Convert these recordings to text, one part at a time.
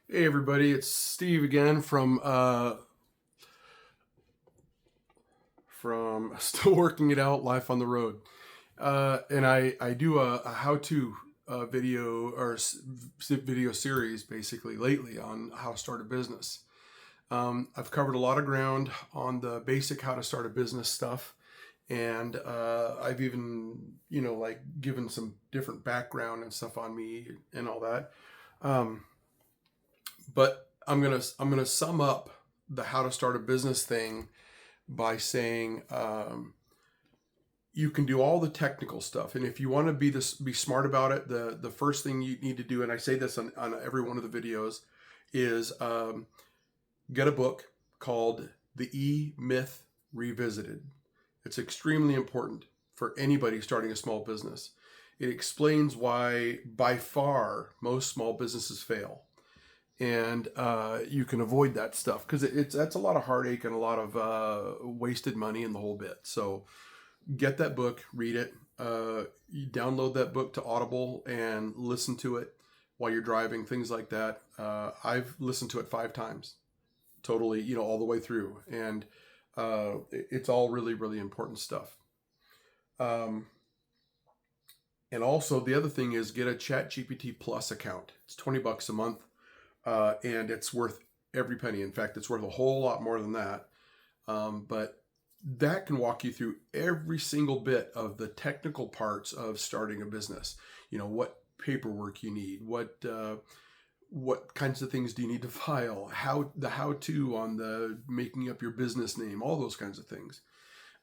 Hey everybody, it's Steve again from Still Working It Out Life on the Road. And I do a how-to video or video series basically lately on how to start a business. I've covered a lot of ground on the basic how to start a business stuff, and I've even like given some different background and stuff on me and all that. Um, but I'm gonna sum up the how to start a business thing by saying you can do all the technical stuff, and if you want to be smart about it, the first thing you need to do, and I say this on every one of the videos, is get a book called The E-Myth Revisited. It's extremely important for anybody starting a small business. It explains why by far most small businesses fail, and you can avoid that stuff because that's a lot of heartache and a lot of wasted money and the whole bit. So get that book, read it, you download that book to Audible and listen to it while you're driving, things like that. I've listened to it 5 times, totally, all the way through, and it's all really, really important stuff. Um, and also the other thing is get a ChatGPT Plus account. It's $20 a month, and it's worth every penny. In fact, it's worth a whole lot more than that. But that can walk you through every single bit of the technical parts of starting a business. What paperwork you need, what kinds of things do you need to file, how to on the making up your business name, all those kinds of things.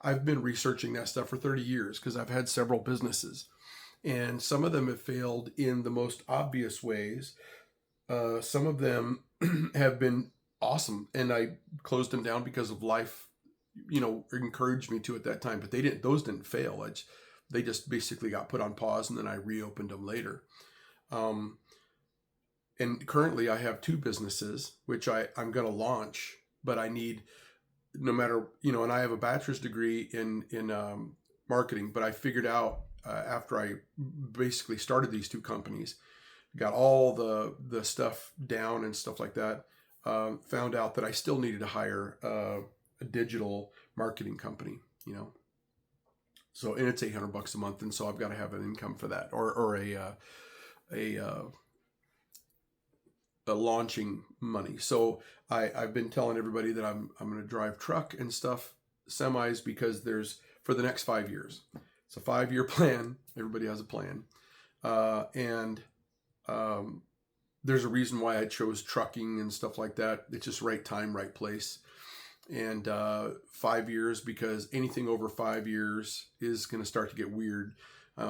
I've been researching that stuff for 30 years because I've had several businesses, and some of them have failed in the most obvious ways. Some of them have been awesome, and I closed them down because of life, encouraged me to at that time. But those didn't fail. They just basically got put on pause, and then I reopened them later. Um, and currently, I have 2 businesses which I'm going to launch, but I need, no matter, and I have a bachelor's degree in marketing. But I figured out after I basically started these 2 companies, got all the stuff down and stuff like that, found out that I still needed to hire a digital marketing company, so, and it's $800 a month, and so I've got to have an income for that, or a launching money. So I've been telling everybody that I'm going to drive truck and stuff, semis, because there's, for the next 5 years, it's a 5-year plan. Everybody has a plan, and um, there's a reason why I chose trucking and stuff like that. It's just right time, right place. And 5 years, because anything over 5 years is going to start to get weird.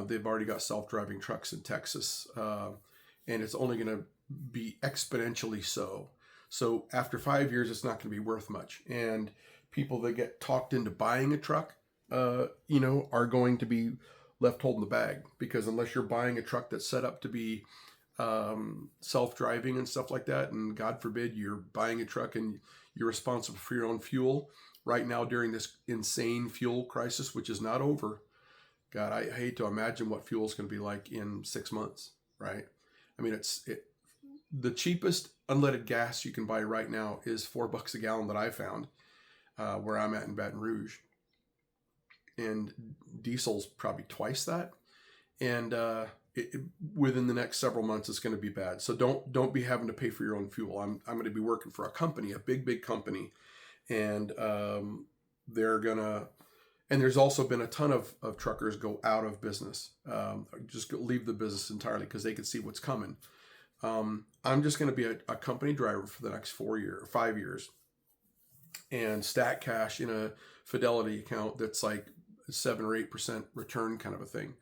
They've already got self-driving trucks in Texas, and it's only going to be exponentially so. So after 5 years, it's not going to be worth much. And people that get talked into buying a truck, are going to be left holding the bag, because unless you're buying a truck that's set up to be self-driving and stuff like that, and God forbid you're buying a truck and you're responsible for your own fuel right now during this insane fuel crisis, which is not over. God, I hate to imagine what fuel is going to be like in 6 months, right? I mean, the cheapest unleaded gas you can buy right now is $4 a gallon that I found where I'm at in Baton Rouge, and diesel's probably twice that. And within the next several months, it's going to be bad. So don't be having to pay for your own fuel. I'm going to be working for a company, a big company, and they're gonna. And there's also been a ton of truckers go out of business, just leave the business entirely because they can see what's coming. I'm just going to be a company driver for the next 5 years, and stack cash in a Fidelity account that's like 7 or 8% return, kind of a thing.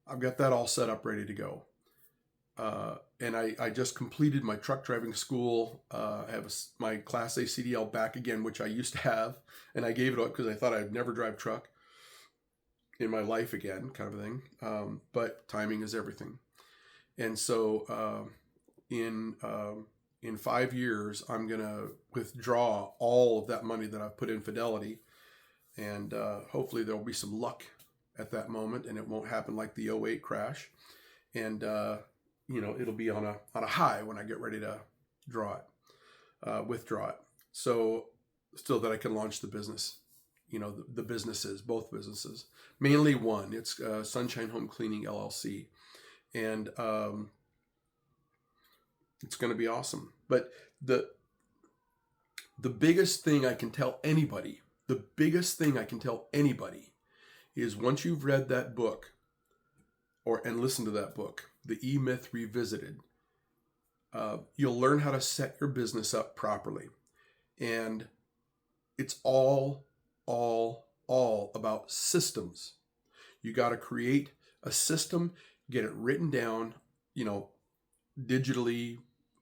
I've got that all set up, ready to go. And I just completed my truck driving school. I have my Class A CDL back again, which I used to have, and I gave it up because I thought I'd never drive truck in my life again, kind of a thing. But timing is everything. And so in 5 years, I'm gonna withdraw all of that money that I've put in Fidelity, and hopefully there'll be some luck at that moment, and it won't happen like the '08 crash. And it'll be on a high when I get ready to withdraw it. So still that I can launch the business, the businesses, both businesses, mainly one. It's Sunshine Home Cleaning LLC, and it's going to be awesome. But the biggest thing I can tell anybody, is once you've read that book and listened to that book, The E-Myth Revisited, you'll learn how to set your business up properly. And it's all about systems. You got to create a system, get it written down, digitally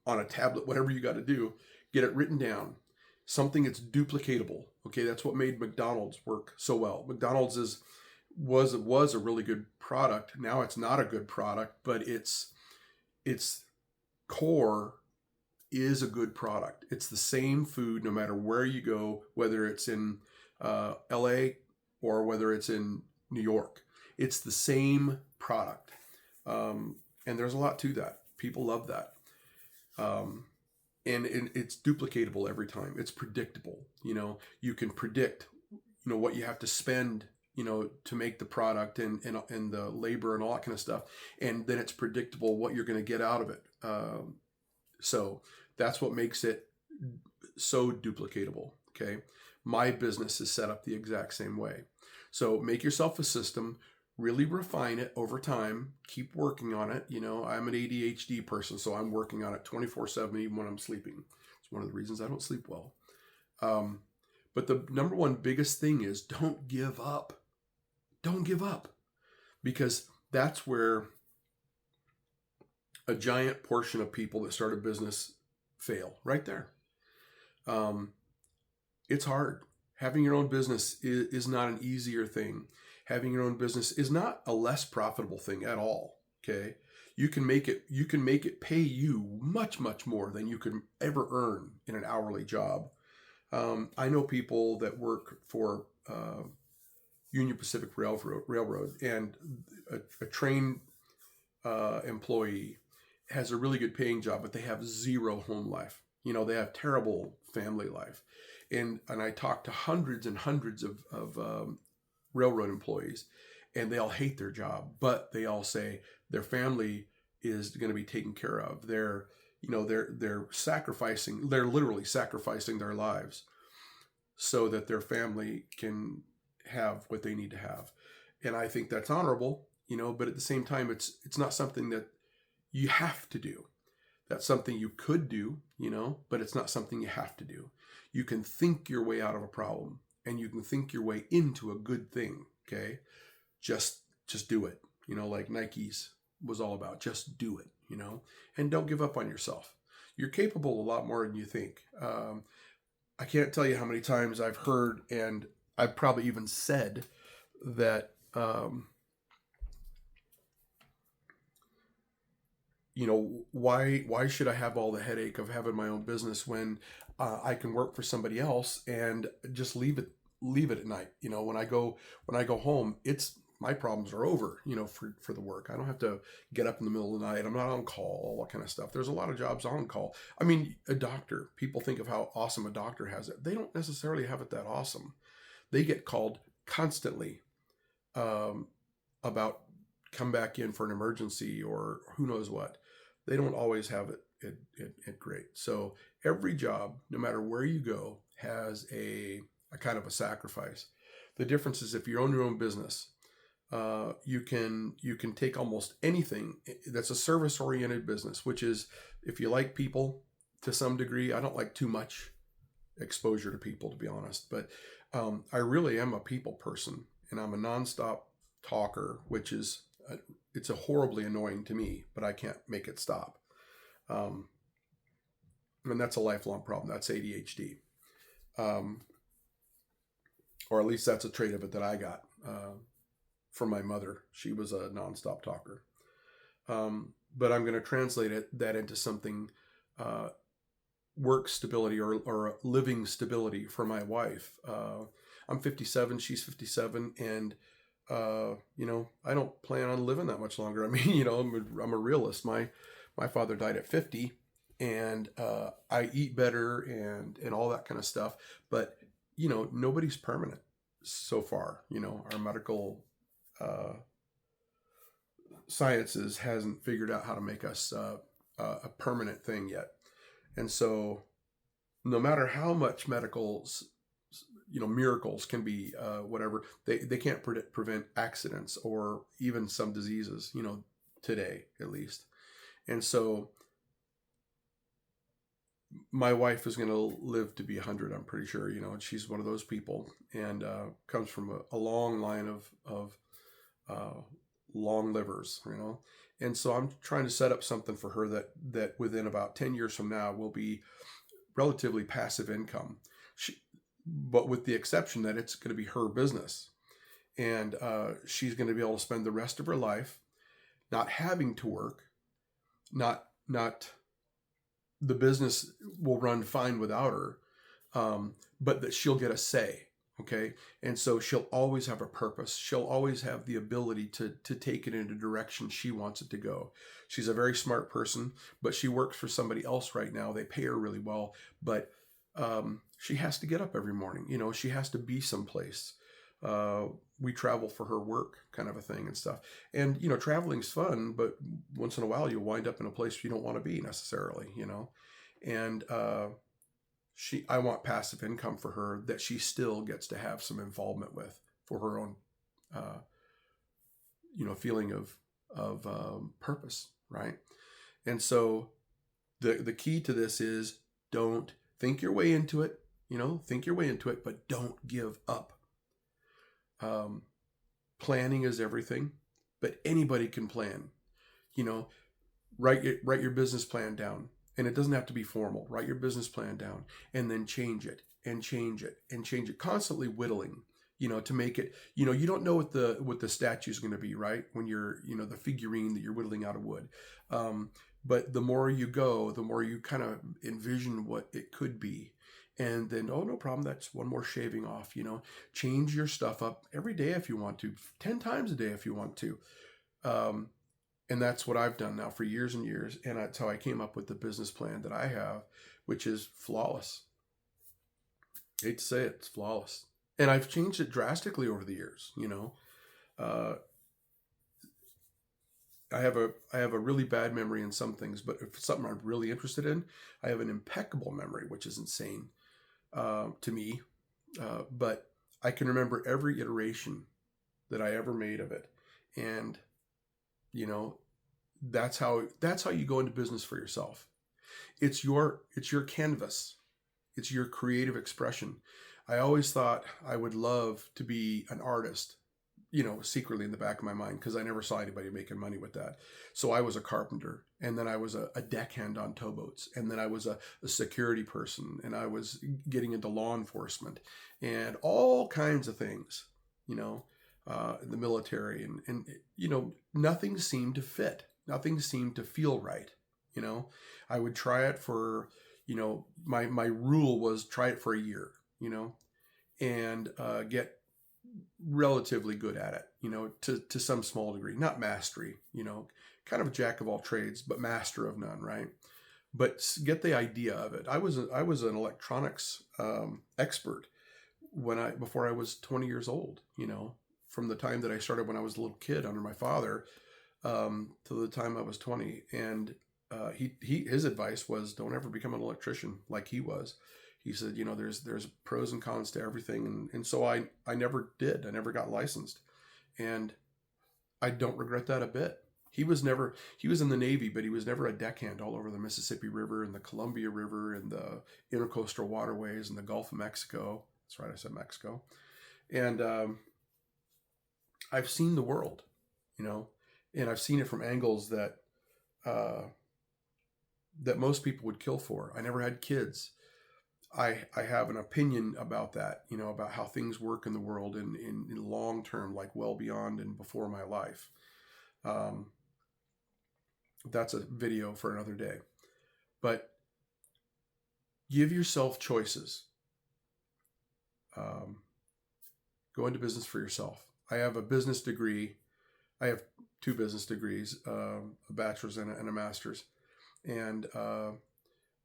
on a tablet, whatever you got to do, get it written down. Something that's duplicatable. Okay, that's what made McDonald's work so well. McDonald's was a really good product. Now it's not a good product, but its core is a good product. It's the same food no matter where you go, whether it's in LA or whether it's in New York. It's the same product. And there's a lot to that. People love that. And it's duplicatable every time. It's predictable. You can predict, what you have to spend, to make the product and the labor and all that kind of stuff. And then it's predictable what you're going to get out of it. So that's what makes it so duplicatable. Okay. My business is set up the exact same way. So make yourself a system, really refine it over time, keep working on it. I'm an ADHD person, so I'm working on it 24/7, even when I'm sleeping. It's one of the reasons I don't sleep well. But the number one biggest thing is don't give up. Don't give up, because that's where a giant portion of people that start a business fail, right there. It's hard. Having your own business is not an easier thing. Having your own business is not a less profitable thing at all. Okay. You can make it pay you much, much more than you could ever earn in an hourly job. I know people that work for Union Pacific Railroad, and a train employee has a really good paying job, but they have zero home life. They have terrible family life. And I talked to hundreds and hundreds of railroad employees, and they all hate their job, but they all say their family is going to be taken care of. They're literally sacrificing their lives so that their family can have what they need to have. And I think that's honorable, but at the same time, it's not something that you have to do. That's something you could do, but it's not something you have to do. You can think your way out of a problem, and you can think your way into a good thing. Okay. Just do it. Like Nike's was all about, just do it, and don't give up on yourself. You're capable a lot more than you think. I can't tell you how many times I've heard, and I've probably even said that, why should I have all the headache of having my own business when I can work for somebody else and just leave it at night? When I go home, my problems are over, for the work. I don't have to get up in the middle of the night. I'm not on call, all that kind of stuff. There's a lot of jobs on call. I mean, a doctor, people think of how awesome a doctor has it. They don't necessarily have it that awesome. They get called constantly about come back in for an emergency or who knows what. They don't always have it great. So every job, no matter where you go, has a kind of a sacrifice. The difference is if you own your own business, you can take almost anything that's a service-oriented business, which is, if you like people to some degree. I don't like too much exposure to people, to be honest, but I really am a people person, and I'm a nonstop talker, which is it's a horribly annoying to me, but I can't make it stop. And that's a lifelong problem. That's ADHD. Or at least that's a trait of it that I got from my mother. She was a nonstop talker. But I'm going to translate that into something, work stability or living stability for my wife. I'm 57, she's 57, and I don't plan on living that much longer. I mean, I'm a realist. My father died at 50, and I eat better and all that kind of stuff. But nobody's permanent so far. Our medical uh, sciences hasn't figured out how to make us a permanent thing yet. And so, no matter how much miracles can be whatever, they can't prevent accidents or even some diseases, today at least. And so my wife is going to live to be 100, I'm pretty sure, and she's one of those people, and comes from a long line of uh, long livers, and so I'm trying to set up something for her that within about 10 years from now will be relatively passive income, but with the exception that it's going to be her business, and she's going to be able to spend the rest of her life not having to work, not the business will run fine without her, but that she'll get a say. Okay. And so she'll always have a purpose. She'll always have the ability to take it in a direction she wants it to go. She's a very smart person, but she works for somebody else right now. They pay her really well, but she has to get up every morning. She has to be someplace. We travel for her work, kind of a thing and stuff. And, traveling's fun, but once in a while you'll wind up in a place you don't want to be necessarily, and I want passive income for her that she still gets to have some involvement with for her own, feeling of purpose. Right. And so the key to this is don't think your way into it, think your way into it, but don't give up. Planning is everything, but anybody can plan. Write your business plan down, and it doesn't have to be formal. Write your business plan down, and then change it and change it and change it, constantly whittling. To make it. You don't know what the statue is going to be, right? When you're the figurine that you're whittling out of wood. But the more you go, the more you kind of envision what it could be. And then, oh, no problem. That's one more shaving off, change your stuff up every day if you want to, 10 times a day if you want to. And that's what I've done now for years and years. And that's how I came up with the business plan that I have, which is flawless. I hate to say it, it's flawless. And I've changed it drastically over the years, I have a really bad memory in some things, but if it's something I'm really interested in, I have an impeccable memory, which is insane to me. But I can remember every iteration that I ever made of it, and that's how you go into business for yourself. It's your canvas. It's your creative expression. I always thought I would love to be an artist, secretly in the back of my mind, because I never saw anybody making money with that. So I was a carpenter, and then I was a deckhand on towboats, and then I was a security person, and I was getting into law enforcement and all kinds of things, in the military, and nothing seemed to fit. Nothing seemed to feel right. I would try it for, my rule was try it for a year, and get relatively good at it, to some small degree, not mastery, kind of a jack of all trades, but master of none, right? But get the idea of it. I was an electronics expert before I was 20 years old, from the time that I started when I was a little kid under my father, to the time I was 20. And his advice was don't ever become an electrician like he was. He said, there's pros and cons to everything. And so I never did. I never got licensed. And I don't regret that a bit. He was in the Navy, but he was never a deckhand all over the Mississippi River and the Columbia River and the intercoastal waterways and the Gulf of Mexico. That's right, I said Mexico. And I've seen the world, and I've seen it from angles that most people would kill for. I never had kids. I have an opinion about that, about how things work in the world in long term, like well beyond and before my life. That's a video for another day. But give yourself choices. Go into business for yourself. I have a business degree. I have 2 business degrees, a bachelor's and a master's. And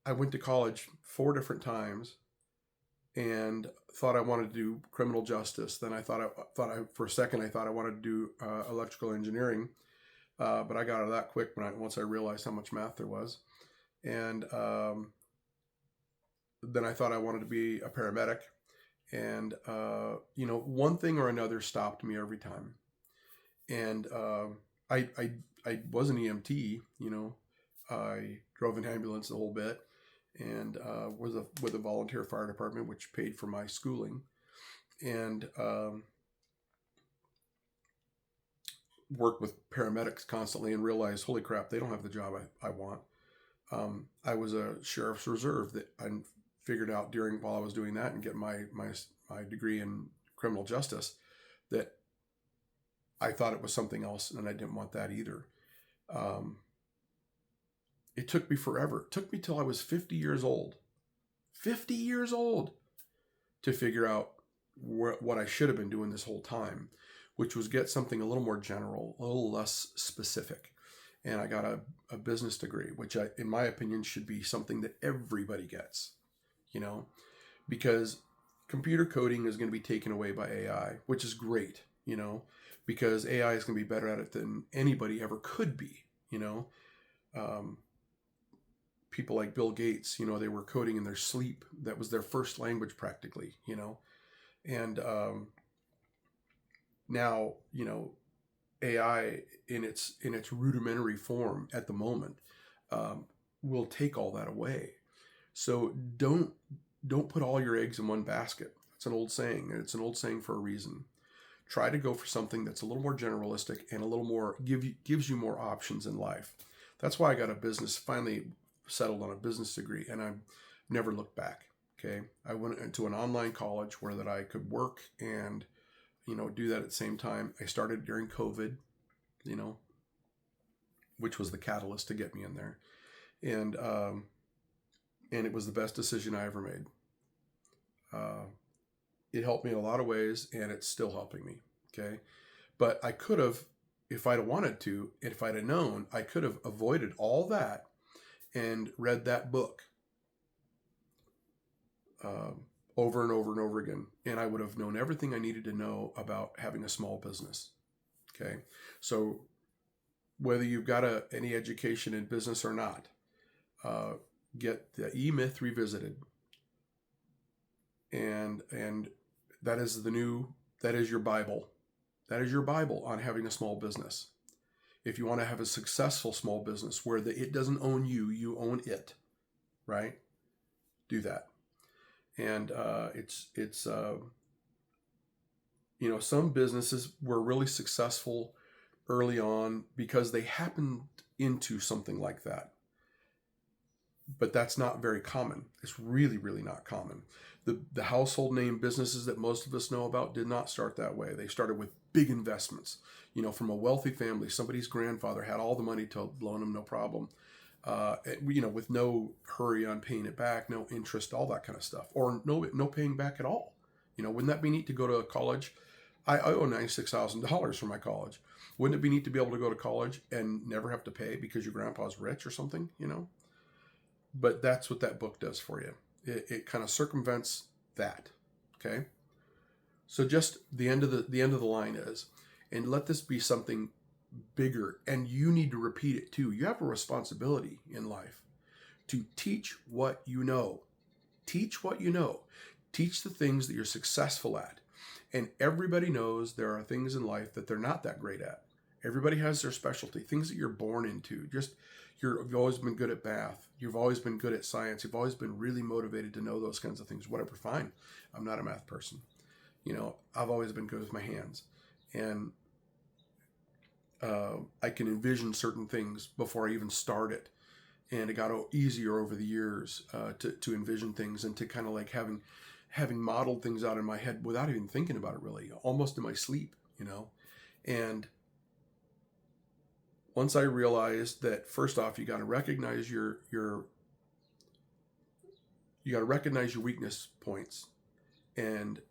I went to college 4 different times and thought I wanted to do criminal justice. Then for a second I thought I wanted to do electrical engineering, but I got out of that quick once I realized how much math there was. And then I thought I wanted to be a paramedic. And one thing or another stopped me every time. And I was an EMT. I drove an ambulance a whole bit, and was with a volunteer fire department, which paid for my schooling, and worked with paramedics constantly, and realized, holy crap, they don't have the job I want. I was a sheriff's reserve that I figured out while I was doing that and getting my degree in criminal justice, that I thought it was something else, and I didn't want that either. It took me forever. It took me till I was 50 years old. 50 years old to figure out what I should have been doing this whole time, which was get something a little more general, a little less specific. And I got a business degree, which in my opinion should be something that everybody gets, because computer coding is going to be taken away by AI, which is great, because AI is going to be better at it than anybody ever could be, people like Bill Gates, they were coding in their sleep. That was their first language practically, and now, AI in its rudimentary form at the moment will take all that away. So don't put all your eggs in one basket. It's an old saying, and it's an old saying for a reason. Try to go for something that's a little more generalistic and a little more gives you more options in life. That's why I got finally settled on a business degree, and I've never looked back. Okay, I went into an online college where that I could work and do that at the same time. I started during COVID, which was the catalyst to get me in there, and it was the best decision I ever made. It helped me in a lot of ways, and it's still helping me. Okay, but I could have, if I'd have wanted to, if I'd have known, I could have avoided all that and read that book over and over and over again, and I would have known everything I needed to know about having a small business. Okay, so whether you've got any education in business or not, get the E-Myth Revisited, and that is your Bible. That is your Bible on having a small business. If you want to have a successful small business where it doesn't own you, you own it, right? Do that. And it's some businesses were really successful early on because they happened into something like that. But that's not very common. It's really, really not common. The household name businesses that most of us know about did not start that way. They started with big investments, from a wealthy family. Somebody's grandfather had all the money to loan them, no problem. With no hurry on paying it back, no interest, all that kind of stuff, or no paying back at all. Wouldn't that be neat to go to college? I owe $96,000 for my college. Wouldn't it be neat to be able to go to college and never have to pay because your grandpa's rich or something? But that's what that book does for you. It kind of circumvents that. Okay. So just the end of the line is, and let this be something bigger, and you need to repeat it too. You have a responsibility in life to teach what you know. Teach what you know. Teach the things that you're successful at. And everybody knows there are things in life that they're not that great at. Everybody has their specialty, things that you're born into. You've always been good at math. You've always been good at science. You've always been really motivated to know those kinds of things. Whatever, fine. I'm not a math person. I've always been good with my hands. And I can envision certain things before I even start it. And it got easier over the years to envision things, and to kind of like having modeled things out in my head without even thinking about it, really, almost in my sleep, And once I realized that, first off, you got to recognize your weakness points, and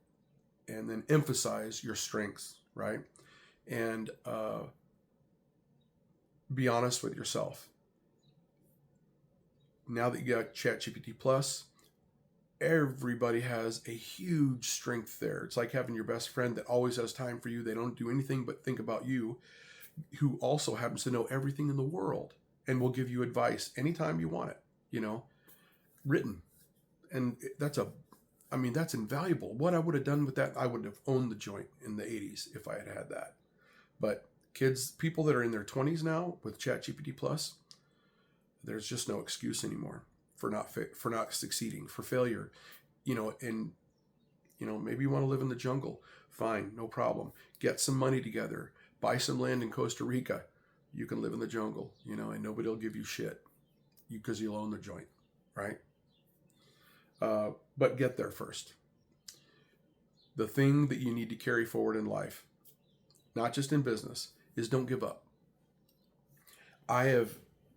then emphasize your strengths, right? And be honest with yourself. now that you got ChatGPT Plus, everybody has a huge strength there. It's like having your best friend that always has time for you. They don't do anything but think about you, who also happens to know everything in the world and will give you advice anytime you want it, written. And that's invaluable. What I would have done with that, I would have owned the joint in the 80s if I had had that. But people that are in their 20s now with ChatGPT Plus, there's just no excuse anymore for not succeeding, for failure. And maybe you want to live in the jungle. Fine, no problem. Get some money together. Buy some land in Costa Rica. You can live in the jungle, and nobody will give you shit because you'll own the joint, right? But get there first. The thing that you need to carry forward in life, not just in business, is don't give up.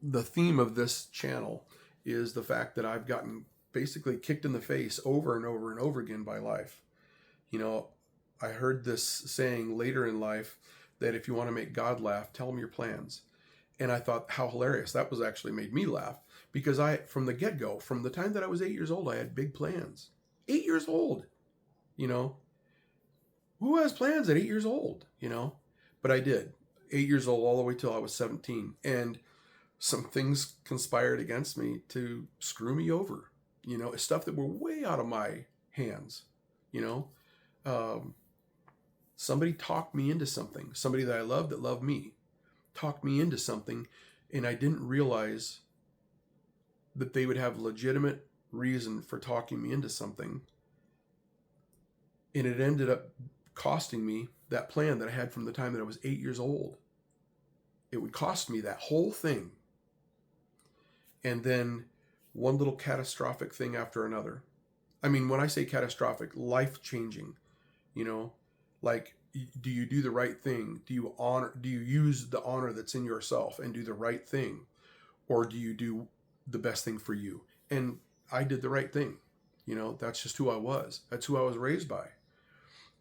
The theme of this channel is the fact that I've gotten basically kicked in the face over and over and over again by life. I heard this saying later in life that if you want to make God laugh, tell him your plans. And I thought how hilarious. That was actually made me laugh because from the get-go, from the time that I was 8 years old, I had big plans. 8 years old, who has plans at 8 years old, But I did. 8 years old all the way till I was 17. And some things conspired against me to screw me over, stuff that were way out of my hands, somebody talked me into something. Somebody that I loved that loved me talked me into something, and I didn't realize that they would have legitimate reason for talking me into something. And it ended up costing me that plan that I had from the time that I was 8 years old. It would cost me that whole thing. And then one little catastrophic thing after another. I mean, when I say catastrophic, life-changing, like, do you do the right thing? Do you use the honor that's in yourself and do the right thing? Or do you do the best thing for you? And I did the right thing. That's just who I was. That's who I was raised by.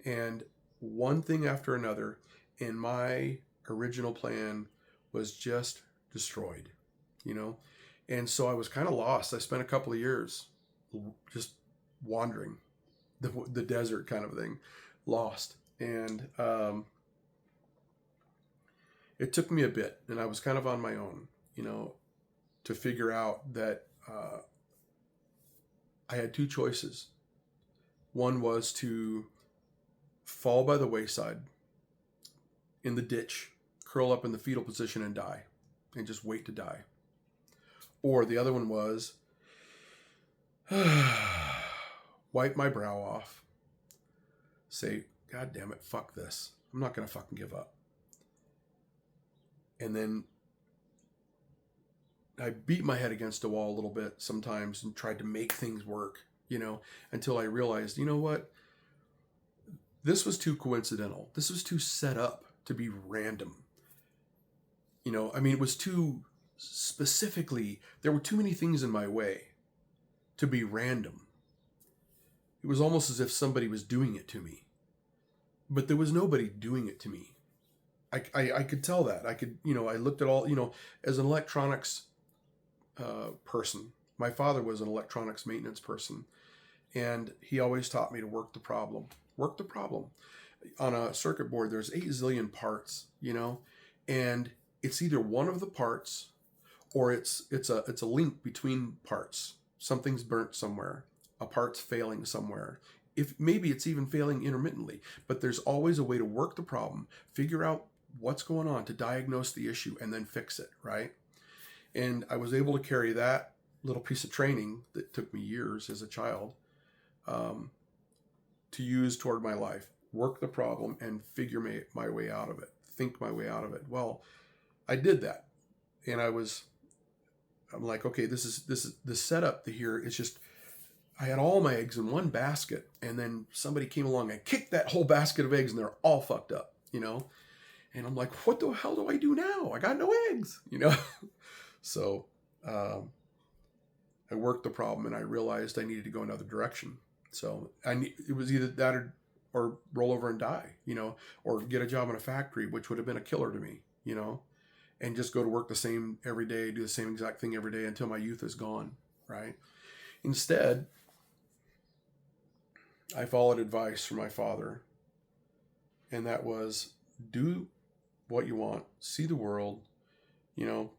And one thing after another, and my original plan was just destroyed, And so I was kind of lost. I spent a couple of years just wandering the desert kind of thing, lost. And it took me a bit, and I was kind of on my own, to figure out that I had two choices. One was to fall by the wayside in the ditch, curl up in the fetal position and die, and just wait to die. Or the other one was wipe my brow off, say, God damn it, fuck this. I'm not going to fucking give up. And then I beat my head against a wall a little bit sometimes and tried to make things work, until I realized, what? This was too coincidental. This was too set up to be random. It was too specifically, there were too many things in my way to be random. It was almost as if somebody was doing it to me. But there was nobody doing it to me. I could tell that. I could, I looked at all, as an electronics person. My father was an electronics maintenance person. And he always taught me to work the problem. Work the problem. On a circuit board, there's 8 zillion parts, and it's either one of the parts or it's a link between parts. Something's burnt somewhere. A part's failing somewhere. If maybe it's even failing intermittently, but there's always a way to work the problem, figure out what's going on, to diagnose the issue, and then fix it, right? And I was able to carry that little piece of training that took me years as a child to use toward my life. Work the problem and figure my way out of it. Think my way out of it. Well, I did that, and I'm like, okay, this is the setup here. It's just, I had all my eggs in one basket, and then somebody came along and kicked that whole basket of eggs, and they're all fucked up, And I'm like, what the hell do I do now? I got no eggs, So I worked the problem, and I realized I needed to go another direction. So it was either that or roll over and die, or get a job in a factory, which would have been a killer to me, and just go to work the same every day, do the same exact thing every day until my youth is gone, right? Instead, I followed advice from my father, and that was do what you want, see the world, you know,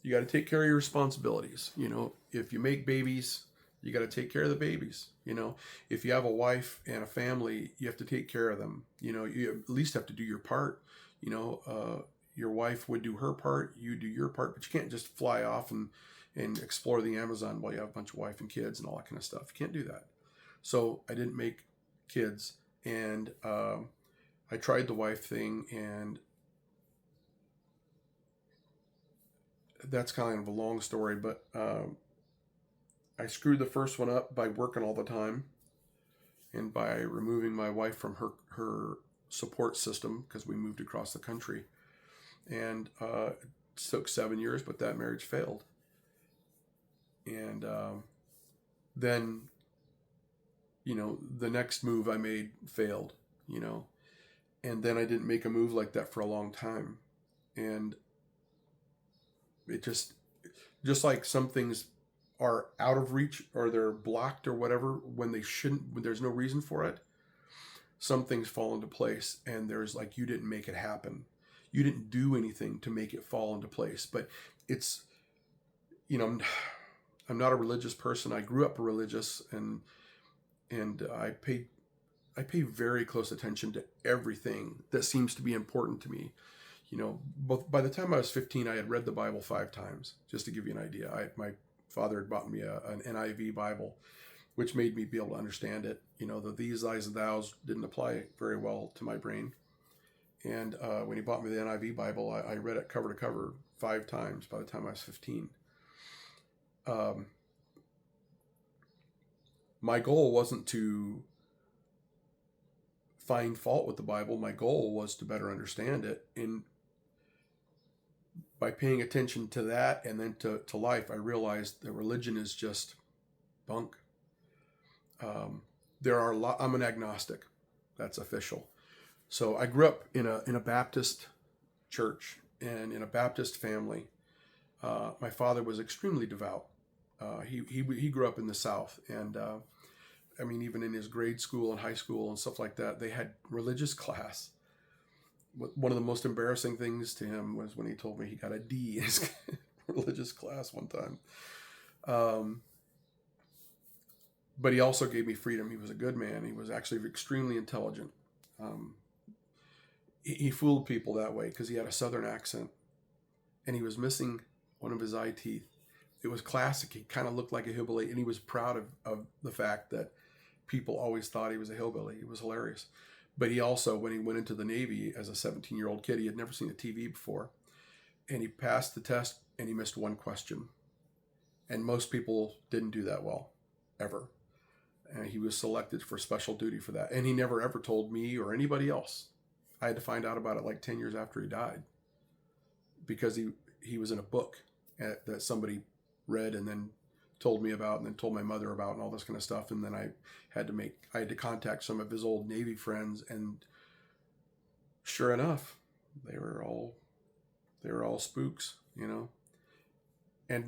you got to take care of your responsibilities. You know, if you make babies, you got to take care of the babies. You know, if you have a wife and a family, you have to take care of them. You know, you at least have to do your part. You know, your wife would do her part, you do your part, but you can't just fly off and explore the Amazon while you have a bunch of wife and kids and all that kind of stuff. You can't do that. So I didn't make kids, and I tried the wife thing, and that's kind of a long story, but I screwed the first one up by working all the time and by removing my wife from her support system because we moved across the country. And it took 7 years, but that marriage failed. And then, you know, the next move I made failed, you know, and then I didn't make a move like that for a long time. And it just like some things are out of reach or they're blocked or whatever when they shouldn't, when there's no reason for it, some things fall into place, and there's like, you didn't make it happen, you didn't do anything to make it fall into place. But it's, you know, I'm not a religious person. I grew up religious, and I pay very close attention to everything that seems to be important to me. You know, both by the time I was 15, I had read the Bible 5 times, just to give you an idea. My father had bought me an NIV Bible, which made me be able to understand it. You know, the these, thys, and thous didn't apply very well to my brain. And when he bought me the NIV Bible, I read it cover to cover 5 times by the time I was 15. My goal wasn't to find fault with the Bible. My goal was to better understand it. And by paying attention to that and then to life, I realized that religion is just bunk. There are I'm an agnostic. That's official. So I grew up in a Baptist church and in a Baptist family. My father was extremely devout. He grew up in the South, and I mean, even in his grade school and high school and stuff like that, they had religious class. One of the most embarrassing things to him was when he told me he got a D in his religious class one time. But he also gave me freedom. He was a good man. He was actually extremely intelligent. He fooled people that way because he had a Southern accent, and he was missing one of his eye teeth. It was classic. He kind of looked like a hillbilly, and he was proud of the fact that people always thought he was a hillbilly. It was hilarious. But he also, when he went into the Navy as a 17-year-old kid, he had never seen a TV before. And he passed the test, and he missed one question. And most people didn't do that well, ever. And he was selected for special duty for that. And he never ever told me or anybody else. I had to find out about it like 10 years after he died. Because he was in a book that somebody read and then told me about, and then told my mother about, and all this kind of stuff. And then I had to contact some of his old Navy friends, and sure enough, they were all spooks, you know.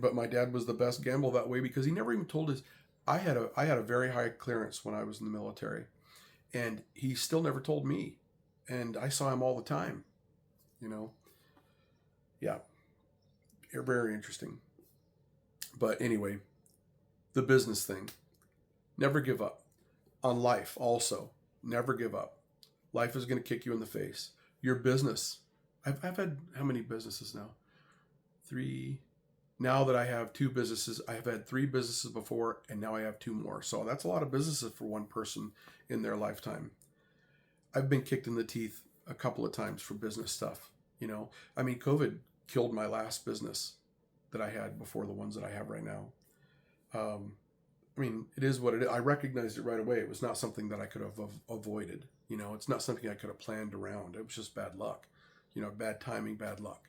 But my dad was the best gamble that way because he never even told his. I had a very high clearance when I was in the military, and he still never told me, and I saw him all the time, you know. Yeah, very interesting. But anyway, the business thing. Never give up. On life also, never give up. Life is going to kick you in the face. Your business. I've had how many businesses now? 3. Now that I have 2 businesses, I have had 3 businesses before, and now I have 2 more. So that's a lot of businesses for one person in their lifetime. I've been kicked in the teeth a couple of times for business stuff. You know, I mean, COVID killed my last business that I had before the ones that I have right now. I mean, it is what it is. I recognized it right away. It was not something that I could have avoided. You know, it's not something I could have planned around. It was just bad luck. You know, bad timing, bad luck.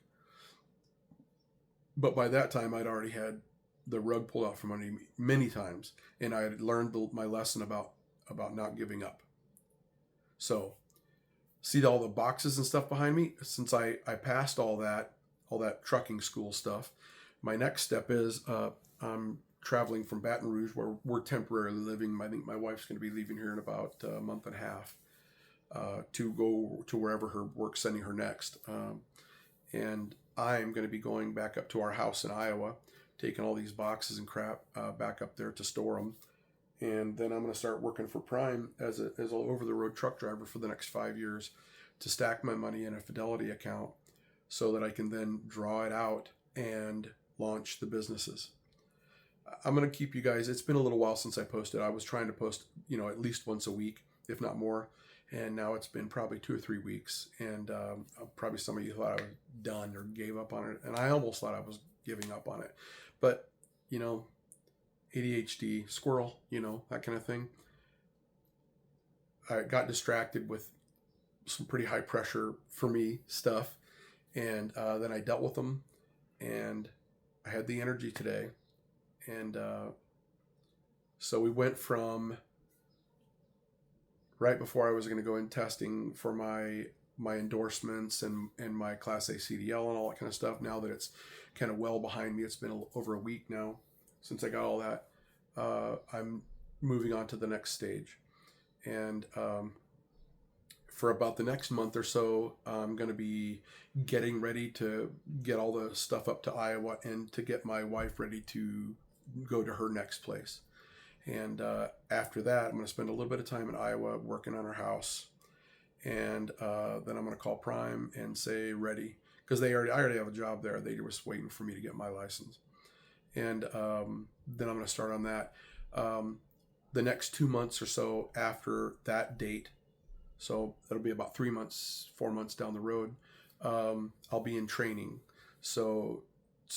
But by that time, I'd already had the rug pulled out from under me many times, and I had learned my lesson about not giving up. So See all the boxes and stuff behind me? Since I passed all that trucking school stuff, my next step is I'm traveling from Baton Rouge, where we're temporarily living. I think my wife's going to be leaving here in about a month and a half to go to wherever her work's sending her next. And I'm going to be going back up to our house in Iowa, taking all these boxes and crap back up there to store them. And then I'm going to start working for Prime as an over-the-road truck driver for the next 5 years to stack my money in a Fidelity account so that I can then draw it out and launch the businesses. I'm going to keep you guys. It's been a little while since I posted. I was trying to post, at least once a week, if not more. And now it's been probably 2 or 3 weeks. And probably some of you thought I was done or gave up on it. And I almost thought I was giving up on it. But, ADHD, squirrel, that kind of thing. I got distracted with some pretty high pressure for me stuff. And then I dealt with them. And I had the energy today. And so we went from right before I was going to go in testing for my endorsements and my Class A CDL and all that kind of stuff. Now that it's kind of well behind me, it's been over a week now since I got all that. I'm moving on to the next stage. And for about the next month or so, I'm going to be getting ready to get all the stuff up to Iowa and to get my wife ready to go to her next place. And after that, I'm going to spend a little bit of time in Iowa working on our house. And then I'm going to call Prime and say ready, because I already have a job there. They were just waiting for me to get my license. And then I'm going to start on that. The next 2 months or so after that date, so that'll be about 3 months, 4 months down the road, I'll be in training, so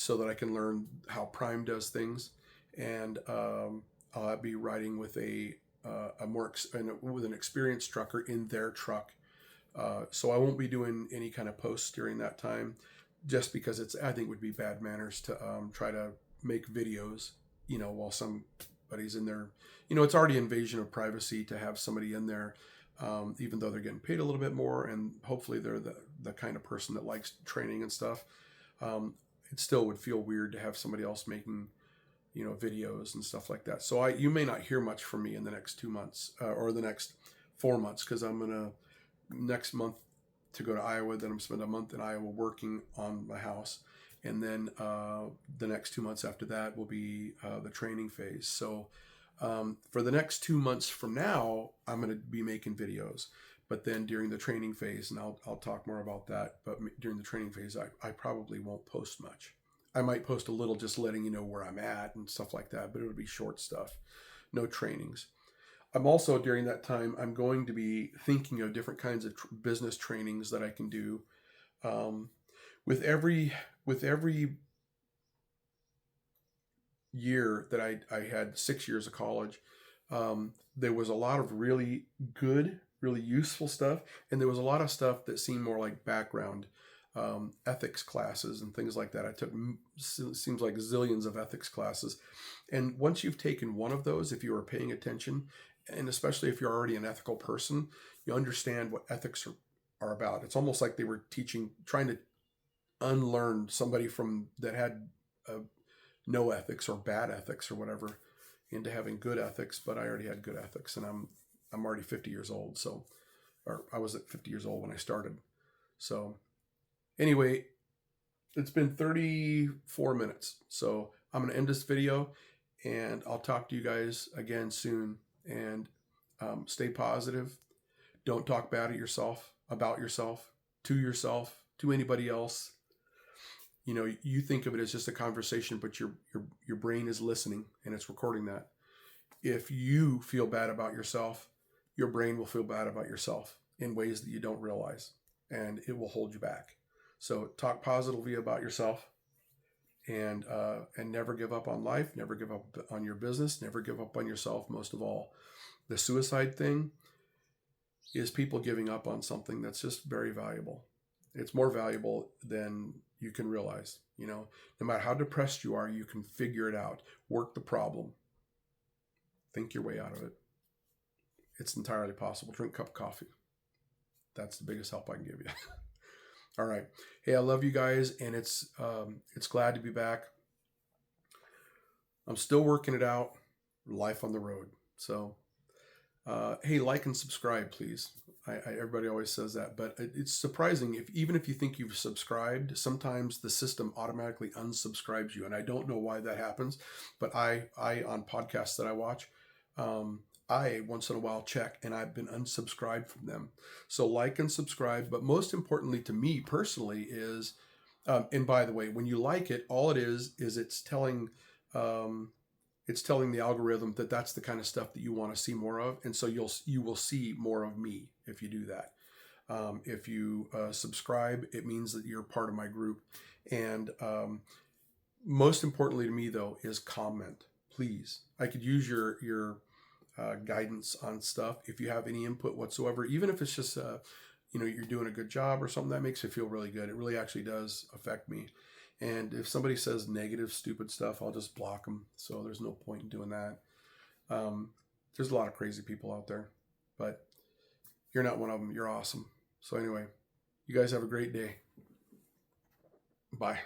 that I can learn how Prime does things, and I'll be riding with with an experienced trucker in their truck. So I won't be doing any kind of posts during that time, just because I think it would be bad manners to try to make videos, while somebody's in there. It's already invasion of privacy to have somebody in there, even though they're getting paid a little bit more, and hopefully they're the kind of person that likes training and stuff. It still would feel weird to have somebody else making, videos and stuff like that. So you may not hear much from me in the next 2 months or the next 4 months, because I'm gonna next month to go to Iowa. Then I'm spend a month in Iowa working on my house, and then the next 2 months after that will be the training phase. So for the next 2 months from now, I'm going to be making videos. But then during the training phase, and I'll talk more about that, but during the training phase, I probably won't post much. I might post a little, just letting you know where I'm at and stuff like that, but it'll be short stuff, no trainings. I'm also, during that time, I'm going to be thinking of different kinds of business trainings that I can do. With every year that I had 6 years of college, there was a lot of really good, really useful stuff, and there was a lot of stuff that seemed more like background ethics classes and things like that. I took, seems like zillions of ethics classes, and once you've taken one of those, if you are paying attention, and especially if you're already an ethical person, you understand what ethics are about. It's almost like they were trying to unlearn somebody that had no ethics or bad ethics or whatever into having good ethics. But I already had good ethics, and I'm already 50 years old. So, or I was at 50 years old when I started. So anyway, it's been 34 minutes. So I'm going to end this video, and I'll talk to you guys again soon. And stay positive. Don't talk bad about yourself, to anybody else. You think of it as just a conversation, but your brain is listening and it's recording that. If you feel bad about yourself, your brain will feel bad about yourself in ways that you don't realize, and it will hold you back. So talk positively about yourself, and never give up on life, never give up on your business, never give up on yourself. Most of all, the suicide thing is people giving up on something that's just very valuable. It's more valuable than you can realize. No matter how depressed you are, you can figure it out, work the problem, think your way out of it. It's entirely possible. Drink a cup of coffee. That's the biggest help I can give you. All right. Hey, I love you guys, and it's glad to be back. I'm still working it out. Life on the road. So, hey, like and subscribe, please. Everybody always says that, but it's surprising even if you think you've subscribed, sometimes the system automatically unsubscribes you, and I don't know why that happens. But I on podcasts that I watch, I once in a while check, and I've been unsubscribed from them. So like and subscribe, but most importantly to me personally is, and by the way, when you like it, all it is it's telling. It's telling the algorithm that that's the kind of stuff that you want to see more of, and so you will see more of me if you do that. If you subscribe, it means that you're part of my group. And most importantly to me, though, is comment, please. I could use your guidance on stuff. If you have any input whatsoever, even if it's just you're doing a good job or something, that makes me feel really good. It really actually does affect me. And if somebody says negative, stupid stuff, I'll just block them. So there's no point in doing that. There's a lot of crazy people out there, but you're not one of them. You're awesome. So anyway, you guys have a great day. Bye.